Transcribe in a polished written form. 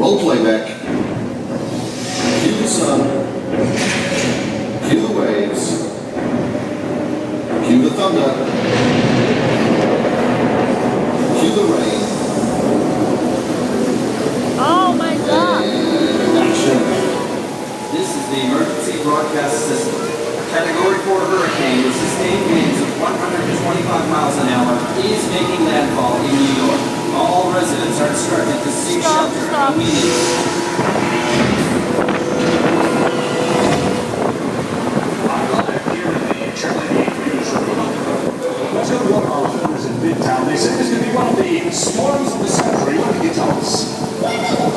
Roll playback. Cue the sun. Cue the waves. Cue the thunder. Cue the rain. Oh my God! Action. This is the emergency broadcast system. Category 4 hurricane with sustained winds of 125 miles an hour is making landfall in New York. All residents are instructed to seek shelter immediately. Let's go to one of our friends in Midtown. They say this could be one of the storms of the century. What can you tell us?